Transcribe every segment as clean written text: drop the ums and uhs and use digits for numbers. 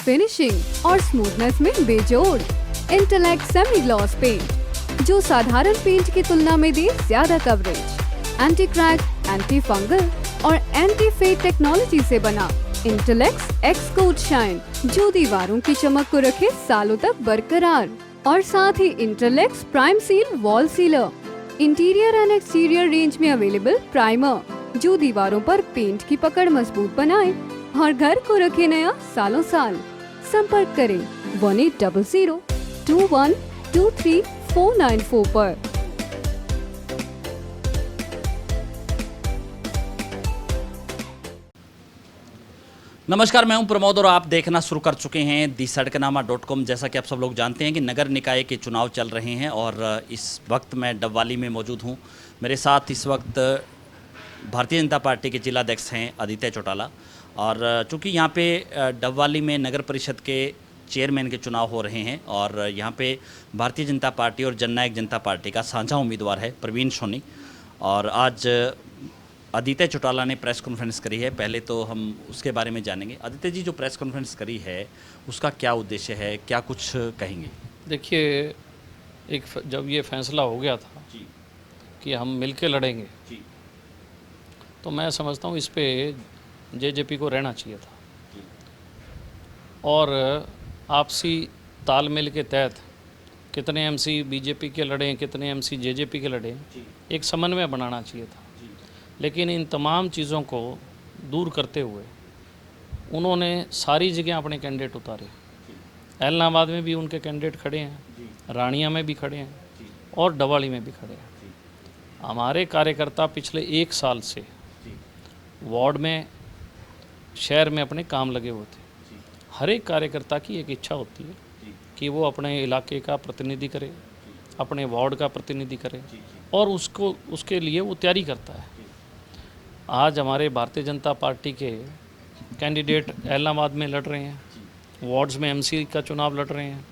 Finishing और smoothness में बेजोड़। इंटेलेक्ट सेमी ग्लॉस पेंट जो साधारण पेंट की तुलना में दे ज्यादा coverage. Anti crack, anti fungal और एंटी फेड टेक्नोलॉजी से बना इंटेलेक्ट एक्स कोट शाइन जो दीवारों की चमक को रखे सालों तक बरकरार। और साथ ही intellect prime seal wall sealer, interior and exterior range में अवेलेबल प्राइमर जो दीवारों पर पेंट की पकड़ मजबूत बनाए और घर को रखे नया सालों साल। संपर्क करें 1800-2123-494 पर। नमस्कार, मैं हूं प्रमोद और आप देखना शुरू कर चुके हैं दी सड़कनामा.com। जैसा कि आप सब लोग जानते हैं कि नगर निकाय के चुनाव चल रहे हैं और इस वक्त मैं डबवाली में मौजूद हूं। मेरे साथ इस वक्त भारतीय जनता पार्टी के जिलाध्यक्ष हैं आदित्य चौटाला। और चूँकि यहाँ पे डबवाली में नगर परिषद के चेयरमैन के चुनाव हो रहे हैं और यहाँ पे भारतीय जनता पार्टी और जननायक जनता पार्टी का साझा उम्मीदवार है प्रवीण सोनी। और आज आदित्य चौटाला ने प्रेस कॉन्फ्रेंस करी है। पहले तो हम उसके बारे में जानेंगे। आदित्य जी, जो प्रेस कॉन्फ्रेंस करी है उसका क्या उद्देश्य है, क्या कुछ कहेंगे? देखिए, जब ये फैसला हो गया था जी कि हम मिलके लड़ेंगे जी, तो मैं समझता हूँ इस पे जेजेपी को रहना चाहिए था जी। और आपसी तालमेल के तहत कितने एमसी बीजेपी के लड़े, कितने एमसी जेजेपी के लड़े, एक समन्वय बनाना चाहिए था। लेकिन इन तमाम चीज़ों को दूर करते हुए उन्होंने सारी जगह अपने कैंडिडेट उतारे। एलनाबाद में भी उनके कैंडिडेट खड़े हैं, रानिया में भी खड़े हैं और डवाली में भी खड़े हैं। हमारे कार्यकर्ता पिछले 1 साल से वार्ड में, शहर में अपने काम लगे हुए थे। हर एक कार्यकर्ता की एक इच्छा होती है कि वो अपने इलाके का प्रतिनिधि करे, अपने वार्ड का प्रतिनिधि करे और उसके लिए वो तैयारी करता है। आज हमारे भारतीय जनता पार्टी के कैंडिडेट एलनाबाद में लड़ रहे हैं, वार्ड्स में एमसी का चुनाव लड़ रहे हैं,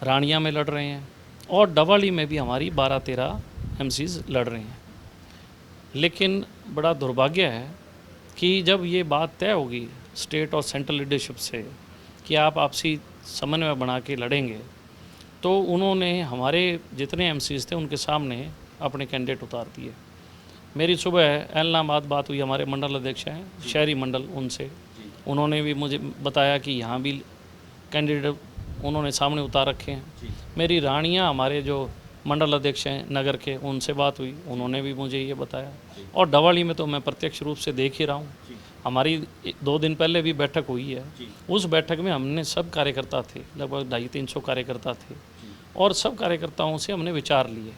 रानिया में लड़ रहे हैं और डवाली में भी हमारी 12-13 एमसीज लड़ रहे हैं। लेकिन बड़ा दुर्भाग्य है कि जब ये बात तय होगी स्टेट और सेंट्रल लीडरशिप से कि आप आपसी समन्वय बना के लड़ेंगे, तो उन्होंने हमारे जितने एमसीज थे उनके सामने अपने कैंडिडेट उतार दिए। मेरी सुबह एलनाबाद बात हुई, हमारे मंडल अध्यक्ष हैं शहरी मंडल, उनसे उन्होंने भी मुझे बताया कि यहाँ भी कैंडिडेट उन्होंने सामने उतार रखे हैं। मेरी रानियाँ हमारे जो मंडल अध्यक्ष हैं नगर के, उनसे बात हुई, उन्होंने भी मुझे ये बताया। और डवाली में तो मैं प्रत्यक्ष रूप से देख ही रहा हूँ। हमारी 2 दिन पहले भी बैठक हुई है। उस बैठक में हमने सब कार्यकर्ता थे, लगभग 250-300 कार्यकर्ता थे और सब कार्यकर्ताओं से हमने विचार लिए।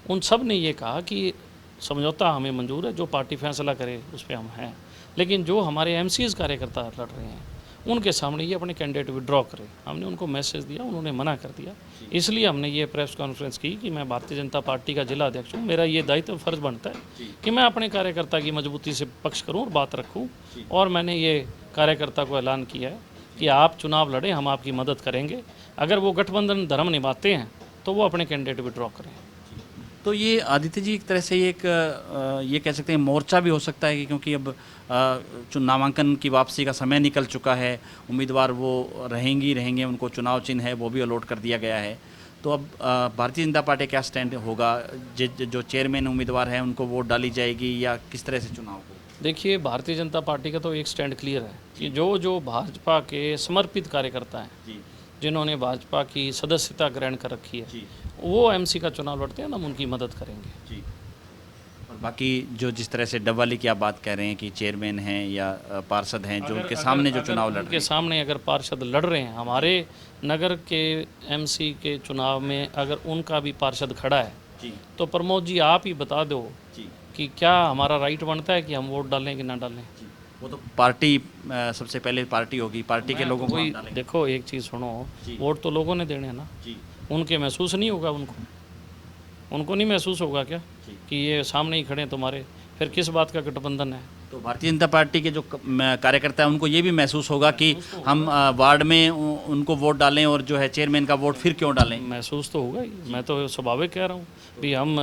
उन सब ने ये कहा कि समझौता हमें मंजूर है, जो पार्टी फैसला करे उस पर हम हैं, लेकिन जो हमारे एमसीएस कार्यकर्ता लड़ रहे हैं उनके सामने ये अपने कैंडिडेट विड्रॉ करें। हमने उनको मैसेज दिया, उन्होंने मना कर दिया। इसलिए हमने ये प्रेस कॉन्फ्रेंस की कि मैं भारतीय जनता पार्टी का जिला अध्यक्ष हूँ, मेरा ये दायित्व फर्ज बनता है कि मैं अपने कार्यकर्ता की मजबूती से पक्ष करूँ और बात रखूँ। और मैंने ये कार्यकर्ता को ऐलान किया है कि आप चुनाव लड़ें, हम आपकी मदद करेंगे। अगर वो गठबंधन धर्म निभाते हैं तो वो अपने कैंडिडेट विड्रॉ करें। तो ये आदित्य जी, एक तरह से ये कह सकते हैं मोर्चा भी हो सकता है कि क्योंकि अब नामांकन की वापसी का समय निकल चुका है, उम्मीदवार वो रहेंगे, उनको चुनाव चिन्ह है वो भी अलॉट कर दिया गया है। तो अब भारतीय जनता पार्टी क्या स्टैंड होगा? जो चेयरमैन उम्मीदवार हैं उनको वोट डाली जाएगी या किस तरह से चुनाव हो? देखिए, भारतीय जनता पार्टी का तो एक स्टैंड क्लियर है कि जो भाजपा के समर्पित कार्यकर्ता हैं, जिन्होंने भाजपा की सदस्यता ग्रहण कर रखी है, वो एमसी का चुनाव लड़ते हैं, हम उनकी मदद करेंगे जी। और बाकी जो जिस तरह से डबवाली की आप बात कह रहे हैं कि चेयरमैन हैं या पार्षद हैं जो उनके सामने जो चुनाव लड़ रहे हैं, उनके सामने अगर पार्षद लड़ रहे हैं, हमारे नगर के एमसी के चुनाव में अगर उनका भी पार्षद खड़ा है जी, तो प्रमोद जी आप ही बता दो जी कि क्या हमारा राइट बनता है कि हम वोट डालें कि ना डालें? वो तो पार्टी, सबसे पहले पार्टी होगी, पार्टी के लोगों को डालेंगे। देखो, एक चीज़ सुनो, वोट तो लोगों ने देने हैं ना जी। उनके महसूस नहीं होगा, उनको नहीं महसूस होगा क्या कि ये सामने ही खड़े हैं तुम्हारे, फिर किस बात का गठबंधन है? तो भारतीय जनता पार्टी के जो कार्यकर्ता हैं उनको ये भी महसूस होगा कि हम वार्ड में उनको वोट डालें और जो है चेयरमैन का वोट फिर क्यों डालें? महसूस तो होगा ही। मैं तो स्वाभाविक कह रहा हूँ भी हम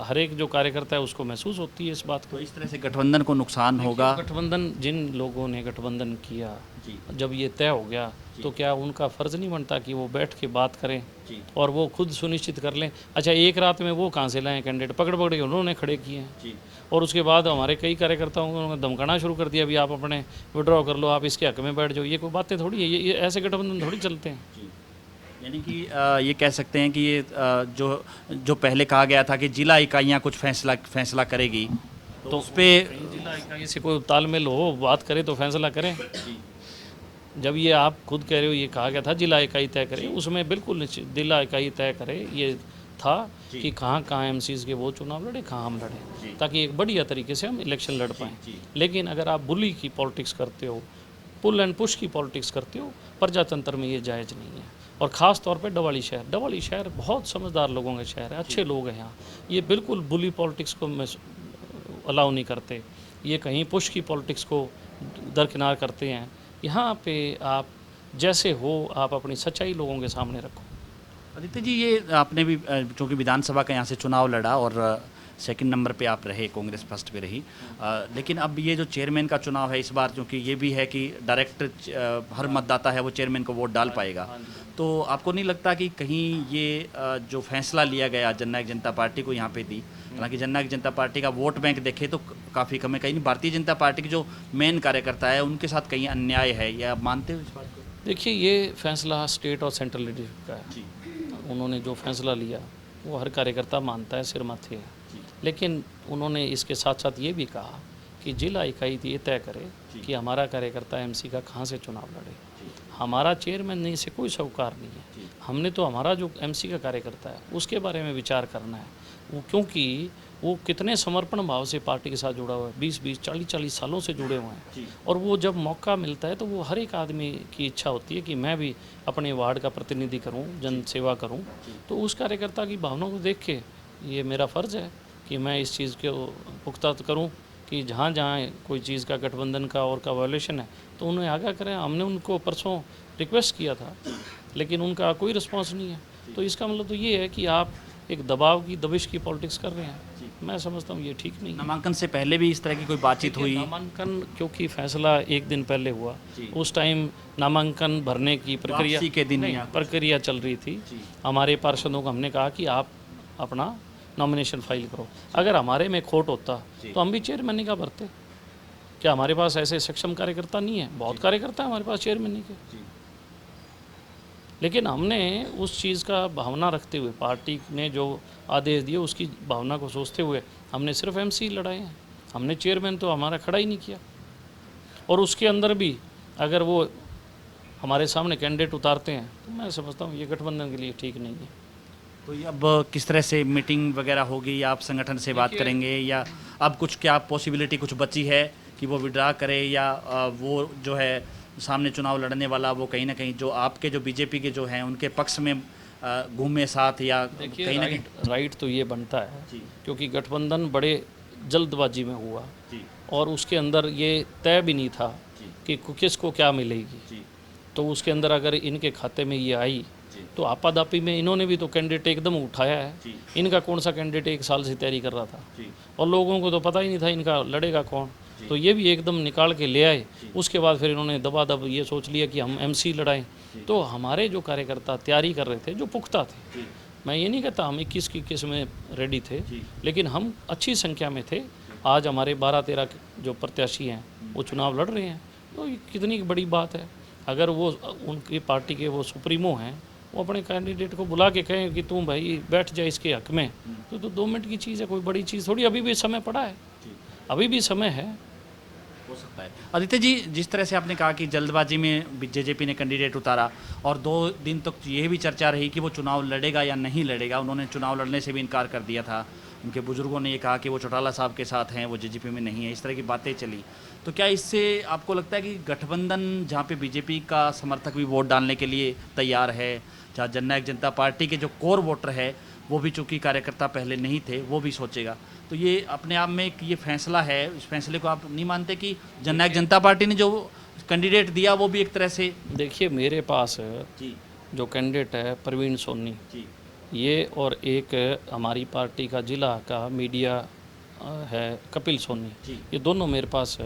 हर एक जो कार्यकर्ता है उसको महसूस होती है इस बात को। तो इस तरह से गठबंधन को नुकसान होगा। गठबंधन, जिन लोगों ने गठबंधन किया जब ये तय हो गया तो क्या उनका फ़र्ज़ नहीं बनता कि वो बैठ के बात करें और वो खुद सुनिश्चित कर लें। अच्छा, एक रात में वो कहाँ से लाएँ कैंडिडेट, पकड़ पकड़ के उन्होंने खड़े किए हैं। और उसके बाद हमारे कई कार्यकर्ताओं को उन्होंने धमकाना शुरू कर दिया, अभी आप अपने विड्रॉ कर लो, आप इसके हक में बैठ जाओ। ये कोई बातें थोड़ी है, ये ऐसे गठबंधन थोड़ी चलते हैं। यानी कि ये कह सकते हैं कि ये जो पहले कहा गया था कि जिला इकाइयाँ कुछ फैसला करेगी, तो उस पर जिला इकाई से कोई तालमेल हो, बात करे तो फैसला करें। जब ये आप खुद कह रहे हो ये कहा गया था जिला इकाई तय करे, उसमें बिल्कुल निश्चित जिला इकाई तय करे ये था कि कहाँ कहाँ एमसीज़ के वो चुनाव लड़े, कहाँ हम लड़े, ताकि एक बढ़िया तरीके से हम इलेक्शन लड़ पाएँ। लेकिन अगर आप बुली की पॉलिटिक्स करते हो, पुल एंड पुश की पॉलिटिक्स करते हो, प्रजातंत्र में ये जायज़ नहीं है। और ख़ास तौर पे डवाली शहर बहुत समझदार लोगों का शहर है, अच्छे लोग हैं यहाँ। ये बिल्कुल बुली पॉलिटिक्स को मैं अलाउ नहीं करते, ये कहीं पुश की पॉलिटिक्स को दरकिनार करते हैं। यहाँ पे आप जैसे हो, आप अपनी सच्चाई लोगों के सामने रखो। आदित्य जी, ये आपने भी चूँकि विधानसभा का यहाँ से चुनाव लड़ा और सेकंड नंबर पे आप रहे, कांग्रेस फर्स्ट पे रही, लेकिन अब ये जो चेयरमैन का चुनाव है इस बार, क्योंकि ये भी है कि डायरेक्ट हर मतदाता है वो चेयरमैन को वोट डाल पाएगा, तो आपको नहीं लगता कि कहीं ये जो फैसला लिया गया जननायक जनता पार्टी को यहाँ पे दी, हालांकि जननायक जनता पार्टी का वोट बैंक देखे तो काफ़ी कम है, कहीं भारतीय जनता पार्टी के जो मेन कार्यकर्ता है उनके साथ कहीं अन्याय है, या आप मानते हो इस बात को? देखिए, ये फैसला स्टेट और सेंट्रल लीडरशिप का है। उन्होंने जो फैसला लिया वो हर कार्यकर्ता मानता है, सिर माथे है। लेकिन उन्होंने इसके साथ साथ ये भी कहा कि जिला इकाई ये तय करे कि हमारा कार्यकर्ता एमसी का कहाँ से चुनाव लड़े। हमारा चेयरमैन नहीं से कोई सरोकार नहीं है, हमने तो हमारा जो एमसी का कार्यकर्ता है उसके बारे में विचार करना है। वो क्योंकि वो कितने समर्पण भाव से पार्टी के साथ जुड़ा हुआ है, 20-20, 40-40 सालों से जुड़े हुए हैं। और वो जब मौका मिलता है तो वो हर एक आदमी की इच्छा होती है कि मैं भी अपने वार्ड का प्रतिनिधि करूं, जन सेवा करूं। तो उस कार्यकर्ता की भावनाओं को देख के ये मेरा फ़र्ज़ है कि मैं इस चीज़ को पुख्ता करूं कि जहाँ जहाँ कोई चीज़ का गठबंधन का और का वायलेशन है तो उन्हें आगाह करें। हमने उनको परसों रिक्वेस्ट किया था, लेकिन उनका कोई रिस्पॉन्स नहीं है। तो इसका मतलब तो ये है कि आप एक दबाव की, दबिश की पॉलिटिक्स कर रहे हैं। मैं समझता हूँ ये ठीक नहीं है। नामांकन से पहले भी इस तरह की कोई बातचीत हुई? नामांकन क्योंकि फैसला एक दिन पहले हुआ, उस टाइम नामांकन भरने की प्रक्रिया चल रही थी। हमारे पार्षदों को हमने कहा कि आप अपना नॉमिनेशन फाइल करो। अगर हमारे में खोट होता तो हम भी चेयरमैन का भरते। क्या हमारे पास ऐसे सक्षम कार्यकर्ता नहीं है? बहुत कार्यकर्ता है हमारे पास चेयरमैन के। लेकिन हमने उस चीज़ का भावना रखते हुए, पार्टी ने जो आदेश दिए उसकी भावना को सोचते हुए हमने सिर्फ एमसी लड़ाए हैं। हमने चेयरमैन तो हमारा खड़ा ही नहीं किया। और उसके अंदर भी अगर वो हमारे सामने कैंडिडेट उतारते हैं तो मैं समझता हूँ ये गठबंधन के लिए ठीक नहीं है। तो ये अब किस तरह से मीटिंग वगैरह होगी, या आप संगठन से बात करेंगे, या अब कुछ क्या पॉसिबिलिटी कुछ बची है कि वो विड्रा करे, या वो जो है सामने चुनाव लड़ने वाला वो कहीं ना कहीं जो आपके जो बीजेपी के जो हैं उनके पक्ष में घूमे साथ, या कहीं ना कहीं राइट तो ये बनता है क्योंकि गठबंधन बड़े जल्दबाजी में हुआ और उसके अंदर ये तय भी नहीं था कि किसको क्या मिलेगी। तो उसके अंदर अगर इनके खाते में ये आई तो आपाधापी में इन्होंने भी तो कैंडिडेट एकदम उठाया है। इनका कौन सा कैंडिडेट 1 साल से तैयारी कर रहा था और लोगों को तो पता ही नहीं था इनका लड़ेगा कौन। तो ये भी एकदम निकाल के ले आए। उसके बाद फिर इन्होंने दबादब ये सोच लिया कि हम एमसी लड़ाएं। तो हमारे जो कार्यकर्ता तैयारी कर रहे थे, जो पुख्ता थे, मैं ये नहीं कहता हम 21 में रेडी थे, लेकिन हम अच्छी संख्या में थे। आज हमारे 12-13 जो प्रत्याशी हैं वो चुनाव लड़ रहे हैं। तो ये कितनी बड़ी बात है। अगर वो उनकी पार्टी के वो सुप्रीमो हैं, वो अपने कैंडिडेट को बुला के कहें कि तुम भाई बैठ जाए इसके हक में, तो 2 मिनट की चीज़ है, कोई बड़ी चीज़ थोड़ी। अभी भी समय पड़ा है, अभी भी समय है, हो सकता है। आदित्य जी, जिस तरह से आपने कहा कि जल्दबाजी में जेजेपी ने कैंडिडेट उतारा और 2 दिन तक ये भी चर्चा रही कि वो चुनाव लड़ेगा या नहीं लड़ेगा, उन्होंने चुनाव लड़ने से भी इनकार कर दिया था। उनके बुजुर्गों ने ये कहा कि वो चौटाला साहब के साथ हैं, वो जेजेपी में नहीं है, इस तरह की बातें चली। तो क्या इससे आपको लगता है कि गठबंधन जहाँ पे बीजेपी का समर्थक भी वोट डालने के लिए तैयार है, जहाँ जननायक जनता पार्टी के जो कोर वोटर है वो भी चूँकि कार्यकर्ता पहले नहीं थे, वो भी सोचेगा, तो ये अपने आप में एक ये फैसला है, इस फैसले को आप नहीं मानते कि जननायक जनता पार्टी ने जो कैंडिडेट दिया वो भी एक तरह से? देखिए, मेरे पास जो कैंडिडेट है प्रवीण सोनी, ये और एक हमारी पार्टी का जिला का मीडिया है कपिल सोनी, ये दोनों मेरे पास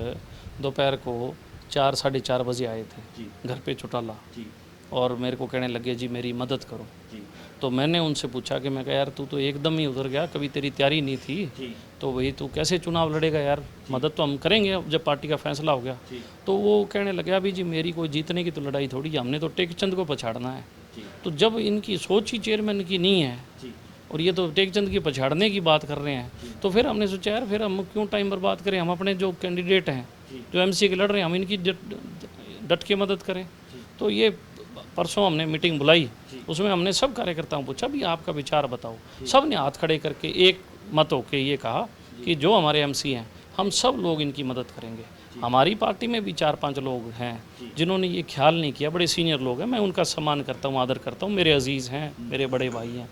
दोपहर को 4 साढ़े 4 बजे आए थे जी घर पे चौटाला, जी और मेरे को कहने लगे जी मेरी मदद करो। जी तो मैंने उनसे पूछा कि मैं कहा यार तू तो एकदम ही उधर गया, कभी तेरी तैयारी नहीं थी, जी तो वही तू कैसे चुनाव लड़ेगा यार, मदद तो हम करेंगे अब जब पार्टी का फैसला हो गया। जी तो वो कहने लगे अभी जी मेरी कोई जीतने की तो लड़ाई थोड़ी है, हमने तो टेकचंद को पछाड़ना है। जी तो जब इनकी सोच ही चेयरमैन की नहीं है जी और ये तो टेकचंद की पछाड़ने की बात कर रहे हैं, तो फिर हमने सोचा यार फिर हम क्यों टाइम बर्बाद करें, हम अपने जो कैंडिडेट हैं जो एमसी के लड़ रहे हैं हम इनकी डट के मदद करें। तो ये परसों हमने मीटिंग बुलाई, उसमें हमने सब कार्यकर्ताओं को पूछा भी आपका विचार बताओ। सब ने हाथ खड़े करके एक मत होके ये कहा कि जो हमारे एमसी हैं हम सब लोग इनकी मदद करेंगे। हमारी पार्टी में भी 4-5 लोग हैं जिन्होंने ये ख्याल नहीं किया, बड़े सीनियर लोग हैं, मैं उनका सम्मान करता हूँ, आदर करता हूँ, मेरे अजीज़ हैं, मेरे बड़े भाई हैं,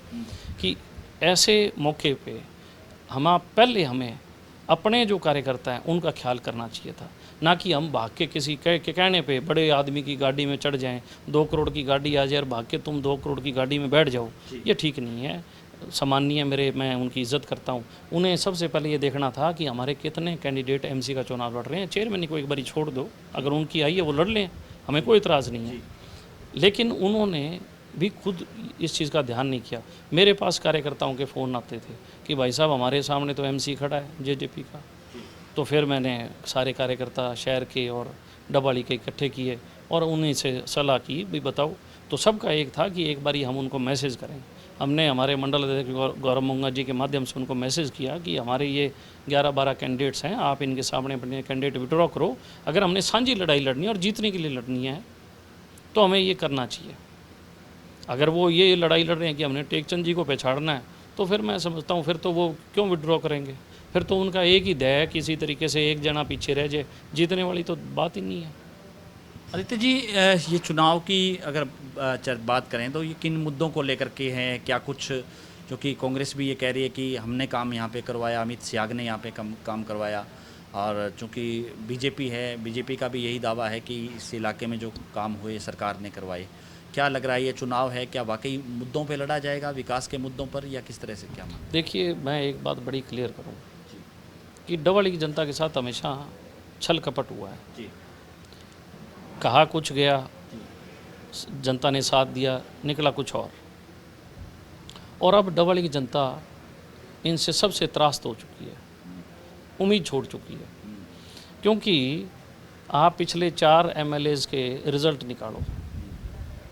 कि ऐसे मौके पे पहले हमें अपने जो कार्यकर्ता हैं उनका ख्याल करना चाहिए था, ना कि हम भाग के किसी के कहने पे बड़े आदमी की गाड़ी में चढ़ जाएं, 2 करोड़ की गाड़ी आ जाए और भाग के तुम 2 करोड़ की गाड़ी में बैठ जाओ, ये ठीक नहीं है। सम्मानीय मेरे, मैं उनकी इज्जत करता हूँ। उन्हें सबसे पहले ये देखना था कि हमारे कितने कैंडिडेट एमसी का चुनाव लड़ रहे हैं, चेयरमैन को एक बारी छोड़ दो, अगर उनकी आई है वो लड़ लें, हमें कोई इतराज़ नहीं है। लेकिन उन्होंने भी खुद इस चीज़ का ध्यान नहीं किया। मेरे पास कार्यकर्ताओं के फ़ोन आते थे कि भाई साहब हमारे सामने तो एमसी खड़ा है जेजेपी का। तो फिर मैंने सारे कार्यकर्ता शहर के और डबाली के इकट्ठे किए और उन्हीं से सलाह की भी बताओ। तो सबका एक था कि एक बारी हम उनको मैसेज करें। हमने हमारे मंडल अध्यक्ष गौरव मुंगा जी के माध्यम से उनको मैसेज किया कि हमारे ये 11-12 कैंडिडेट्स हैं, आप इनके सामने अपने कैंडिडेट विड्रॉ करो। अगर हमने साझी लड़ाई लड़नी है और जीतने के लिए लड़नी है तो हमें ये करना चाहिए। अगर वो ये लड़ाई लड़ रहे हैं कि हमने टेकचंद जी को पछाड़ना है, तो फिर मैं समझता हूँ फिर तो वो क्यों विड्रॉ करेंगे, फिर तो उनका एक ही दया है किसी तरीके से एक जना पीछे रह जाए, जीतने वाली तो बात ही नहीं है। आदित्य जी, ये चुनाव की अगर बात करें तो ये किन मुद्दों को लेकर के हैं? क्या कुछ जो कि कांग्रेस भी ये कह रही है कि हमने काम यहाँ पे करवाया, अमित शाह ने यहाँ पे काम करवाया, और चूँकि बीजेपी है, बीजेपी का भी यही दावा है कि इस इलाके में जो काम हुए सरकार ने करवाए। क्या लग रहा है ये चुनाव है, क्या वाकई मुद्दों पे लड़ा जाएगा, विकास के मुद्दों पर, या किस तरह से, क्या मानते हैं? देखिए मैं एक बात बड़ी क्लियर करूँ कि डबल की जनता के साथ हमेशा छल कपट हुआ है। जी कहा कुछ गया, जनता ने साथ दिया, निकला कुछ और अब डबल की जनता इनसे सबसे त्रास्त हो चुकी है, उम्मीद छोड़ चुकी है। क्योंकि आप पिछले 4 MLAs के रिज़ल्ट निकालो,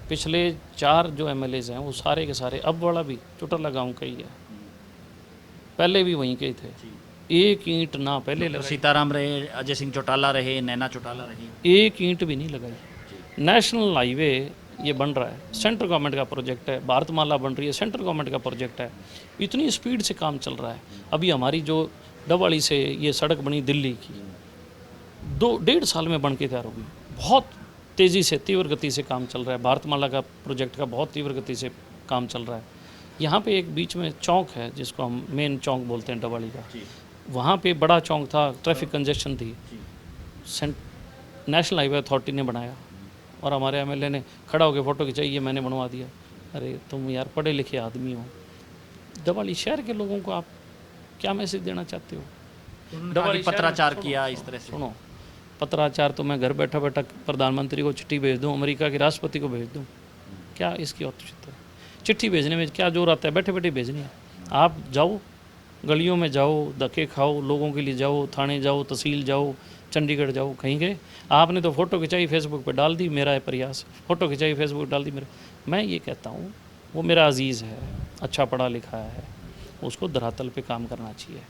पिछले 4 जो MLAs हैं वो सारे के सारे, अब वाला भी चौटाला गांव का ही है, पहले भी वहीं के थे, एक ईंट ना पहले लगाई, सीताराम रहे, अजय सिंह चौटाला रहे, नैना चौटाला रही, एक ईंट भी नहीं लगाई। नेशनल हाईवे ये बन रहा है, सेंट्रल गवर्नमेंट का प्रोजेक्ट है, भारतमाला बन रही है, सेंट्रल गवर्नमेंट का प्रोजेक्ट है, इतनी स्पीड से काम चल रहा है। अभी हमारी जो डबवाली से ये सड़क बनी दिल्ली की, 2-1.5 साल में बन के तैयार होगी, बहुत तेज़ी से, तीव्र गति से काम चल रहा है। भारतमाला का प्रोजेक्ट का बहुत तीव्र गति से काम चल रहा है। यहाँ पे एक बीच में चौक है जिसको हम मेन चौक बोलते हैं डबवाली का, वहाँ पे बड़ा चौक था, ट्रैफिक कंजेशन थी, नेशनल हाईवे अथॉरिटी ने बनाया और हमारे MLA ने खड़ा होकर फ़ोटो खिंचाई, ये मैंने बनवा दिया। अरे तुम यार पढ़े लिखे आदमी हो, डबवाली शहर के लोगों को आप क्या मैसेज देना चाहते हो? डबवाली पत्राचार किया इस तरह से। सुनो, पत्राचार तो मैं घर बैठा बैठा प्रधानमंत्री को चिट्ठी भेज दूँ, अमेरिका के राष्ट्रपति को भेज दूँ, क्या इसकी औचित्य है? चिट्ठी भेजने में क्या जोर आता है? बैठे बैठे भेजनी है। आप जाओ, गलियों में जाओ, धक्के खाओ, लोगों के लिए जाओ, थाने जाओ, तहसील जाओ, चंडीगढ़ जाओ, कहीं गए? आपने तो फ़ोटो खिंचाई फेसबुक पे डाल दी, मेरा प्रयास, फ़ोटो खिंचाई फेसबुक डाल दी मेरा। मैं ये कहता हूँ वो मेरा अजीज़ है, अच्छा पढ़ा लिखा है, उसको धरातल पे काम करना चाहिए,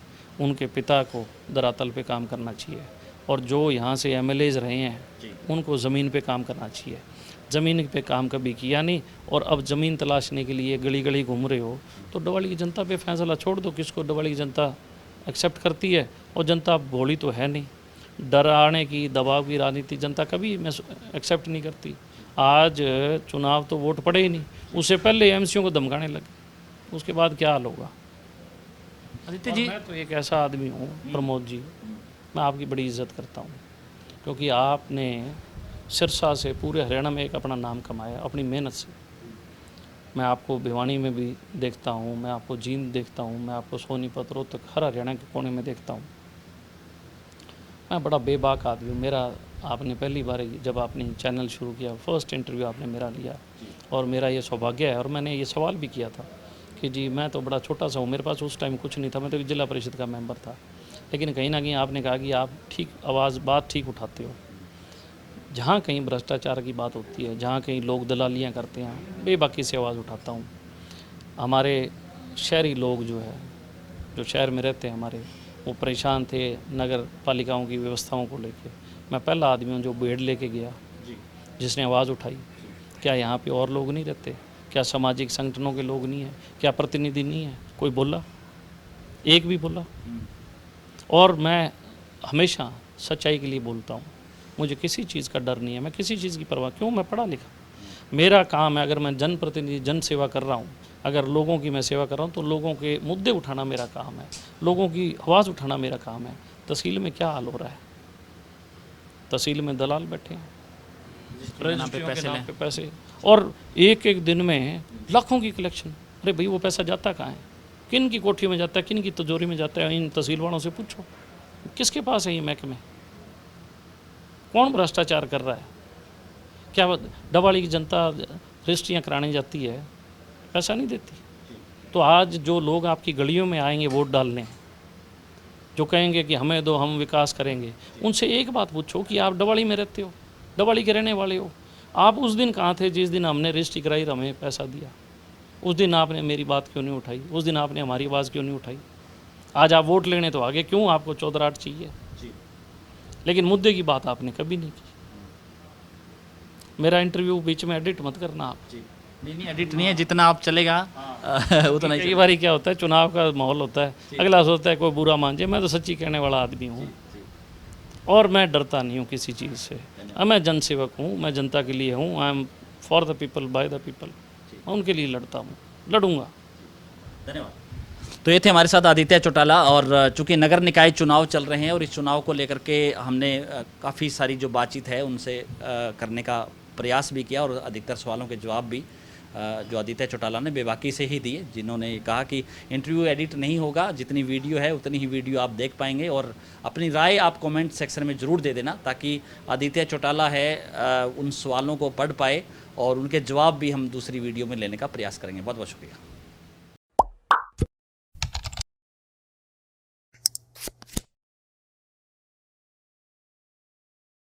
उनके पिता को धरातल पे काम करना चाहिए, और जो यहाँ से MLAs रहे हैं उनको ज़मीन पे काम करना चाहिए। ज़मीन पे काम कभी किया नहीं, और अब ज़मीन तलाशने के लिए गली गली घूम रहे हो, तो डबवाली की जनता पे फैसला छोड़ दो, किसको डबवाली की जनता एक्सेप्ट करती है। और जनता भोली तो है नहीं, डराने की, दबाव की राजनीति जनता कभी एक्सेप्ट नहीं करती। आज चुनाव तो वोट पड़े ही नहीं, उससे पहले MCओं को धमकाने लगे, उसके बाद क्या हाल होगा? आदित्य जी, मैं तो एक ऐसा आदमी हूँ प्रमोद जी, मैं आपकी बड़ी इज्जत करता हूँ, क्योंकि आपने सिरसा से पूरे हरियाणा में एक अपना नाम कमाया अपनी मेहनत से। मैं आपको भिवानी में भी देखता हूँ, मैं आपको जींद देखता हूँ, मैं आपको सोनीपत, रोहतक, हर हरियाणा के कोने में देखता हूँ। मैं बड़ा बेबाक आदमी हूँ, मेरा आपने पहली बार जब आपने चैनल शुरू किया, फर्स्ट इंटरव्यू आपने मेरा लिया और मेरा ये सौभाग्य है। और मैंने ये सवाल भी किया था कि जी मैं तो बड़ा छोटा सा हूँ, मेरे पास उस टाइम कुछ नहीं था, मैं तो जिला परिषद का मेंबर था, लेकिन कहीं ना कहीं आपने कहा कि आप ठीक बात ठीक उठाते हो। जहाँ कहीं भ्रष्टाचार की बात होती है, जहाँ कहीं लोग दलालियाँ करते हैं, बेबाकी से आवाज़ उठाता हूँ। हमारे शहरी लोग जो शहर में रहते हैं हमारे, वो परेशान थे नगर पालिकाओं की व्यवस्थाओं को लेके। मैं पहला आदमी हूँ जो भीड़ लेके गया, जिसने आवाज़ उठाई। क्या यहाँ पे और लोग नहीं रहते? क्या सामाजिक संगठनों के लोग नहीं हैं? क्या प्रतिनिधि नहीं है? कोई बोला? एक भी बोला? और मैं हमेशा सच्चाई के लिए बोलता हूँ, मुझे किसी चीज़ का डर नहीं है, मैं किसी चीज़ की परवाह क्यों, मैं पढ़ा लिखा, मेरा काम है, अगर मैं जनप्रतिनिधि जन सेवा कर रहा हूँ, अगर लोगों की मैं सेवा कर रहा हूँ तो लोगों के मुद्दे उठाना मेरा काम है, लोगों की आवाज़ उठाना मेरा काम है। तहसील में क्या हाल हो रहा है? तहसील में दलाल बैठे हैं, रजिस्ट्रियों के नाम पे पैसे, और एक एक दिन में लाखों की कलेक्शन। अरे भाई वो पैसा जाता कहाँ है? किन की कोठी में जाता है, किन की तिजोरी में जाता है? इन तहसील वालों से पूछो, किसके पास है ये महकमे? कौन भ्रष्टाचार कर रहा है? क्या डवाली की जनता रजिस्ट्रियाँ कराने जाती है, पैसा नहीं देती? तो आज जो लोग आपकी गलियों में आएंगे वोट डालने, जो कहेंगे कि हमें दो, हम विकास करेंगे, उनसे एक बात पूछो कि आप डवाली में रहते हो, डवाली के रहने वाले हो, आप उस दिन कहाँ थे जिस दिन हमने रजिस्ट्री कराई, हमें पैसा दिया? उस दिन आपने मेरी बात क्यों नहीं उठाई? उस दिन आपने हमारी आवाज़ क्यों नहीं उठाई? आज आप वोट लेने तो आगे, क्यों आपको चौधराट चाहिए? लेकिन मुद्दे की बात आपने कभी नहीं की। मेरा इंटरव्यू बीच में एडिट मत करना आप। नहीं, एडिट नहीं है, जितना आप चलेगा उतना ही। कई बार क्या होता है, चुनाव का माहौल होता है, अगला सोचता है कोई बुरा मान जाए। मैं तो सच्ची कहने वाला आदमी हूँ और मैं डरता नहीं हूँ किसी चीज़ से। मैं जनसेवक हूँ, मैं जनता के लिए हूँ। I am for the people by the people. मैं उनके लिए लड़ता हूँ, लड़ूंगा। धन्यवाद। तो ये थे हमारे साथ आदित्य चौटाला। और चूंकि नगर निकाय चुनाव चल रहे हैं और इस चुनाव को लेकर के हमने काफ़ी सारी जो बातचीत है उनसे करने का प्रयास भी किया और अधिकतर सवालों के जवाब भी जो आदित्य चौटाला ने बेबाकी से ही दिए, जिन्होंने कहा कि इंटरव्यू एडिट नहीं होगा, जितनी वीडियो है उतनी ही वीडियो आप देख पाएंगे और अपनी राय आप कमेंट सेक्शन में ज़रूर दे देना, ताकि आदित्य चौटाला है उन सवालों को पढ़ पाए और उनके जवाब भी हम दूसरी वीडियो में लेने का प्रयास करेंगे। बहुत बहुत शुक्रिया।